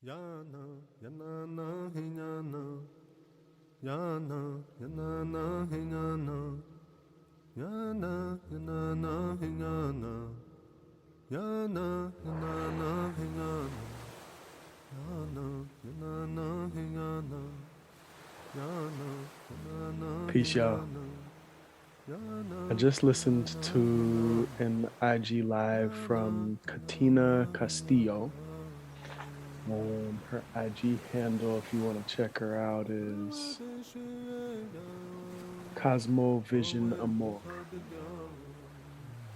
Yana, yana, na, yana, yana, yana, na, yana, yana, yana, na, yana, yana, yana, na, yana, yana, yana, na, yana, yana, yana, na, Peace, y'all. I yana, just listened yana, to an IG live from Katina Castillo. Her IG handle, if you want to check her out, is Cosmo Vision Amor.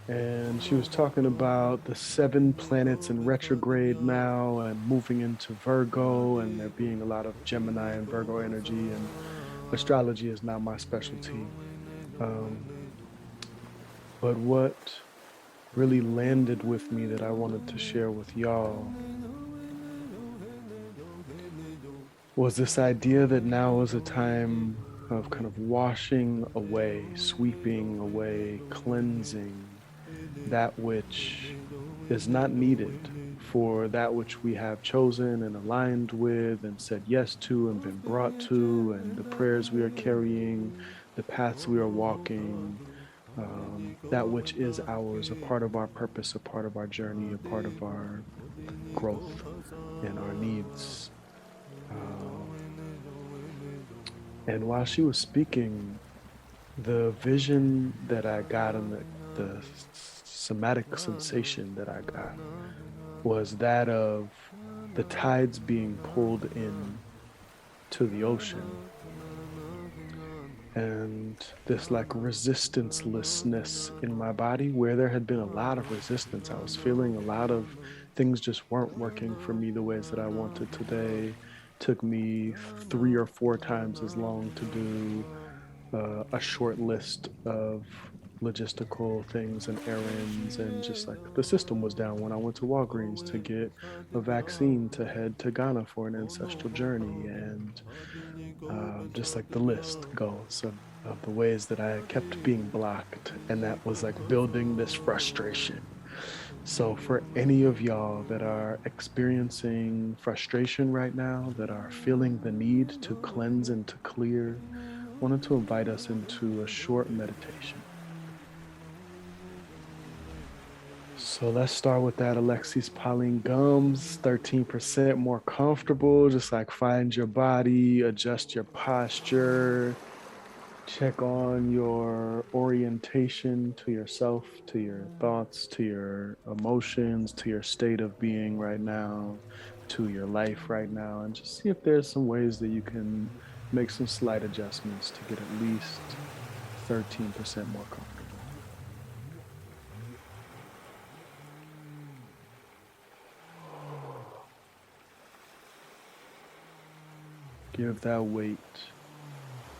And she was talking about the 7 planets in retrograde now and moving into Virgo, and there being a lot of Gemini and Virgo energy. And astrology is now my specialty. Um, but what really landed with me that I wanted to share with y'all was this idea that now is a time of kind of washing away, sweeping away, cleansing that which is not needed for that which we have chosen and aligned with and said yes to and been brought to, and the prayers we are carrying, the paths we are walking, that which is ours, a part of our purpose, a part of our journey, a part of our growth and our needs. Um, and while she was speaking, the vision that I got and the somatic sensation that I got was that of the tides being pulled in to the ocean, and this like resistancelessness in my body where there had been a lot of resistance. I was feeling a lot of things just weren't working for me the ways that I wanted today. Took me 3 or 4 times as long to do a short list of logistical things and errands, and just like the system was down when I went to Walgreens to get a vaccine to head to Ghana for an ancestral journey, and just like the list goes of the ways that I kept being blocked, and that was like building this frustration. So, for any of y'all that are experiencing frustration right now, that are feeling the need to cleanse and to clear, wanted to invite us into a short meditation. So let's start with that Alexis Pauline Gums, 13% more comfortable. Just like find your body, adjust your posture, check on your orientation to yourself, to your thoughts, to your emotions, to your state of being right now, to your life right now, and just see if there's some ways that you can make some slight adjustments to get at least 13% more comfortable. Give that weight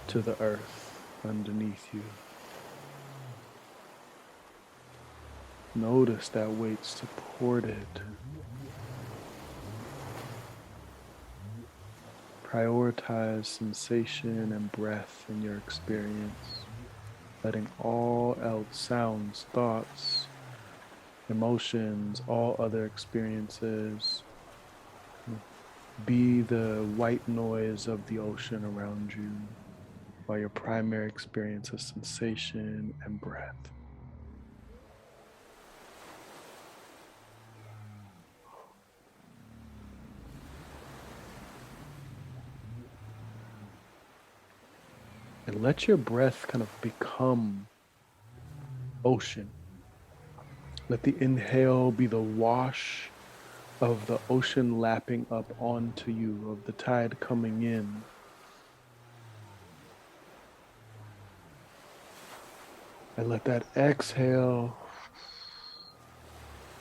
to the earth underneath you. Notice that weight supported. Prioritize sensation and breath in your experience, letting all else, sounds, thoughts, emotions, all other experiences be the white noise of the ocean around you, while your primary experience is sensation and breath. And let your breath kind of become ocean. Let the inhale be the wash of the ocean lapping up onto you, of the tide coming in. And let that exhale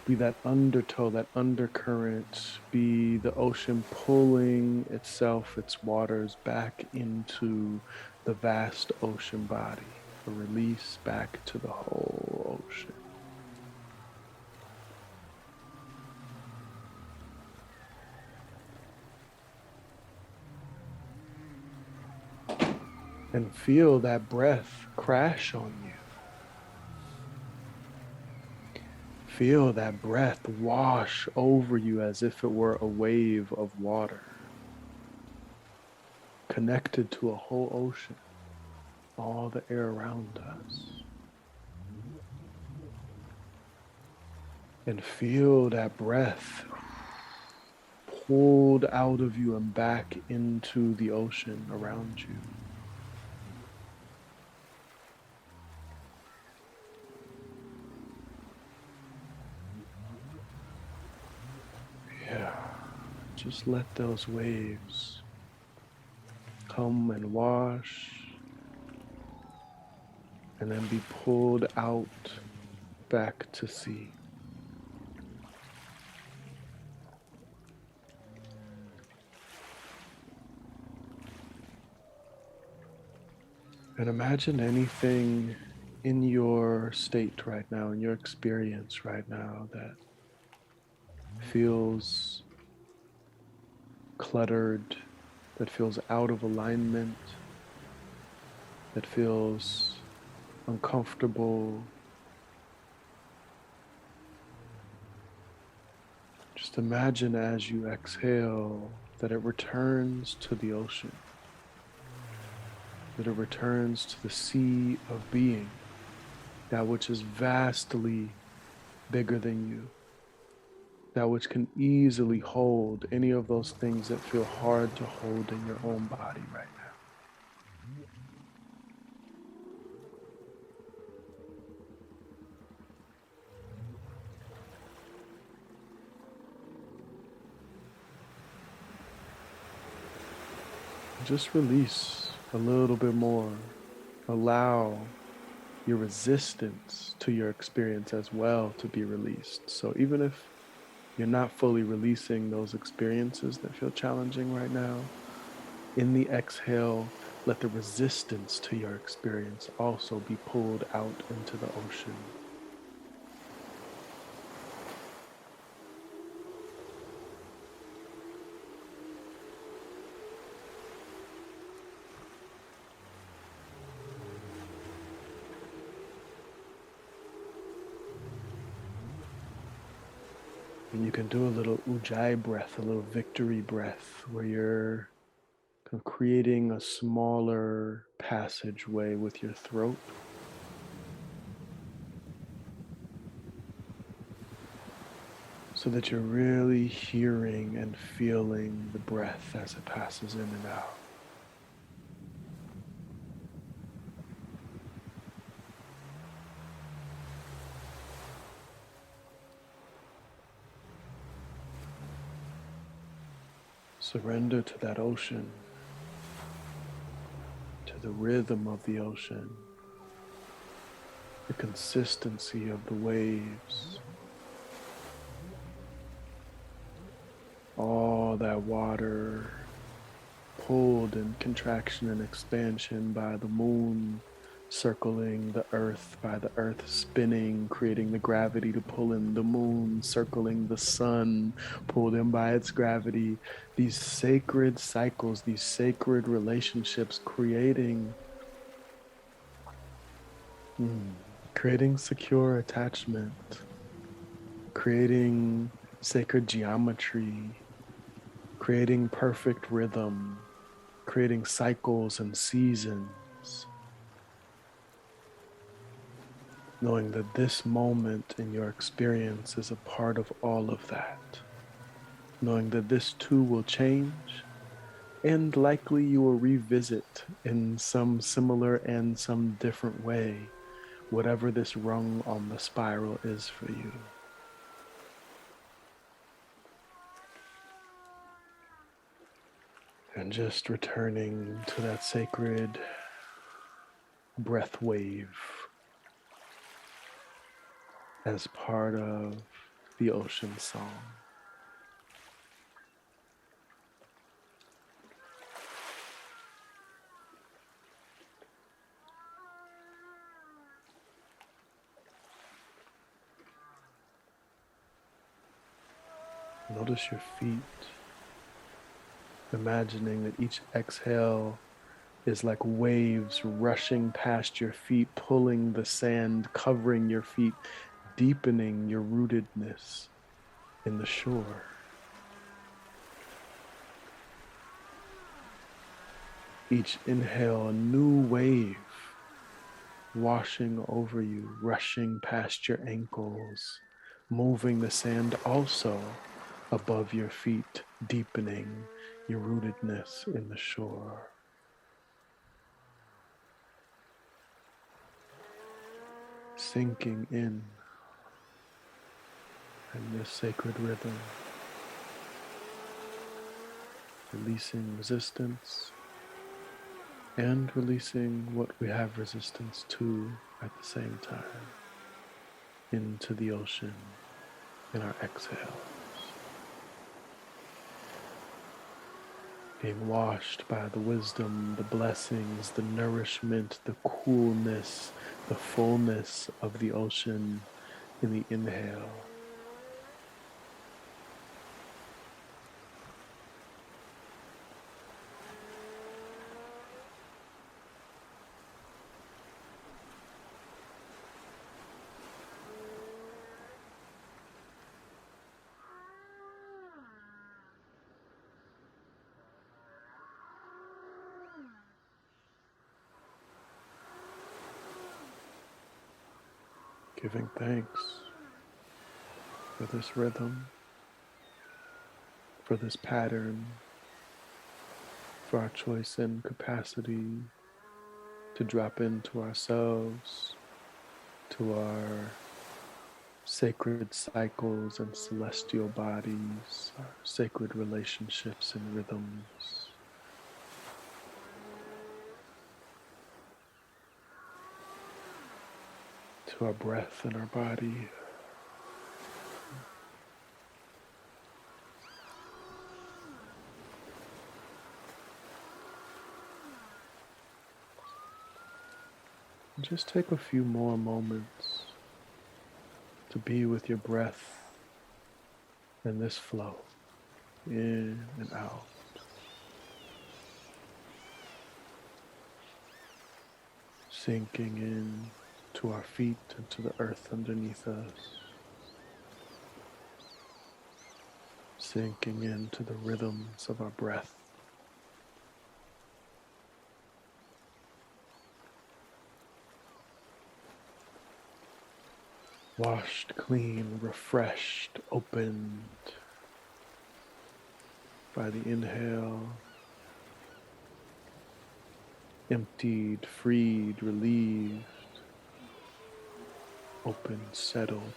be that undertow, that undercurrent, be the ocean pulling itself, its waters back into the vast ocean body, a release back to the whole ocean. And feel that breath crash on you. feel that breath wash over you as if it were a wave of water, connected to a whole ocean, all the air around us. And feel that breath pulled out of you and back into the ocean around you. Yeah, just let those waves come and wash and then be pulled out back to sea. And imagine anything in your state right now, in your experience right now, that feels cluttered, that feels out of alignment, that feels uncomfortable. Just imagine as you exhale that it returns to the ocean, that it returns to the sea of being, that which is vastly bigger than you, that which can easily hold any of those things that feel hard to hold in your own body right now. Just release a little bit more. Allow your resistance to your experience as well to be released. So even if you're not fully releasing those experiences that feel challenging right now, in the exhale, let the resistance to your experience also be pulled out into the ocean. And you can do a little Ujjayi breath, a little victory breath, where you're kind of creating a smaller passageway with your throat. So that you're really hearing and feeling the breath as it passes in and out. Surrender to that ocean, to the rhythm of the ocean, the consistency of the waves, all that water pulled in contraction and expansion by the moon circling the earth, by the earth spinning, creating the gravity to pull in the moon, circling the sun, pulled in by its gravity. These sacred cycles, these sacred relationships, creating secure attachment, creating sacred geometry, creating perfect rhythm, creating cycles and seasons. Knowing that this moment in your experience is a part of all of that. Knowing that this too will change, and likely you will revisit in some similar and some different way, whatever this rung on the spiral is for you. And just returning to that sacred breath wave as part of the ocean song. Notice your feet, imagining that each exhale is like waves rushing past your feet, pulling the sand, covering your feet deepening your rootedness in the shore. Each inhale, a new wave washing over you, rushing past your ankles, moving the sand also above your feet, deepening your rootedness in the shore. Sinking in this sacred rhythm, releasing resistance and releasing what we have resistance to at the same time into the ocean in our exhales. Being washed by the wisdom, the blessings, the nourishment, the coolness, the fullness of the ocean in the inhale. Giving thanks for this rhythm, for this pattern, for our choice and capacity to drop into ourselves, to our sacred cycles and celestial bodies, our sacred relationships and rhythms. To our breath and our body. And just take a few more moments to be with your breath and this flow, in and out. Sinking in to our feet and to the earth underneath us. Sinking into the rhythms of our breath. Washed clean, refreshed, opened by the inhale. Emptied, freed, relieved. Open, settled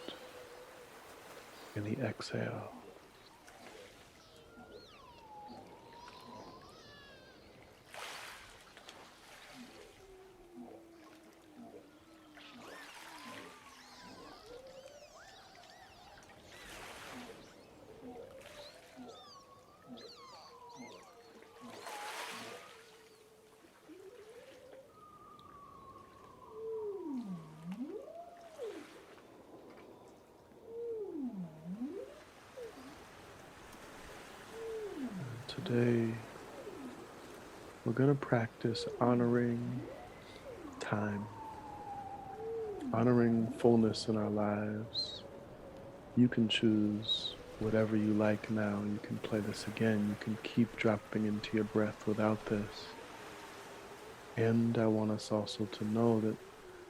in the exhale. Today, we're going to practice honoring time, honoring fullness in our lives. You can choose whatever you like now. You can play this again. You can keep dropping into your breath without this. And I want us also to know that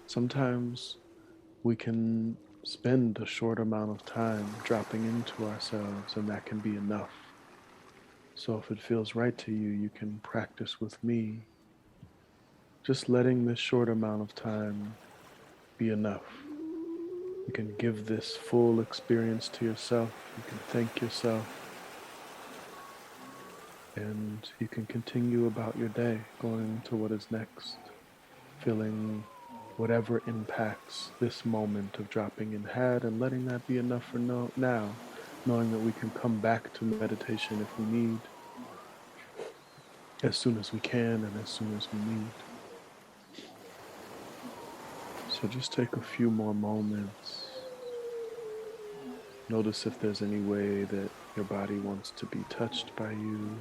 sometimes we can spend a short amount of time dropping into ourselves, and that can be enough. So if it feels right to you, you can practice with me, just letting this short amount of time be enough. You can give this full experience to yourself. You can thank yourself. And you can continue about your day, going to what is next, feeling whatever impacts this moment of dropping in had, and letting that be enough for now, knowing that we can come back to meditation if we need, as soon as we can and as soon as we need. So just take a few more moments. Notice if there's any way that your body wants to be touched by you.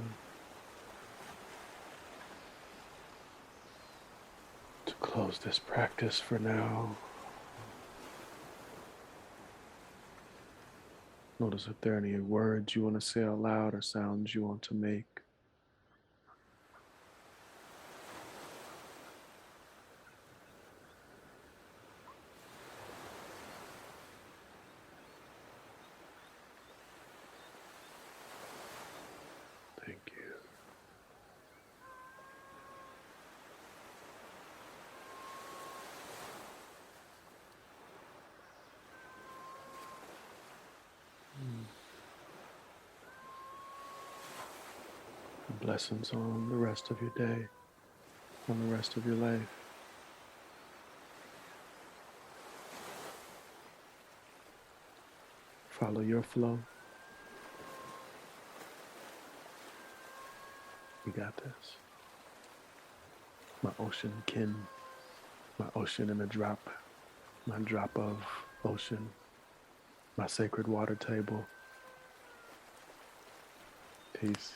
To close this practice for now, Notice if there are any words you want to say out loud or sounds you want to make. Thank you. Blessings on the rest of your day, on the rest of your life. Follow your flow. You got this. My ocean kin, my ocean in a drop, my drop of ocean, my sacred water table. Peace.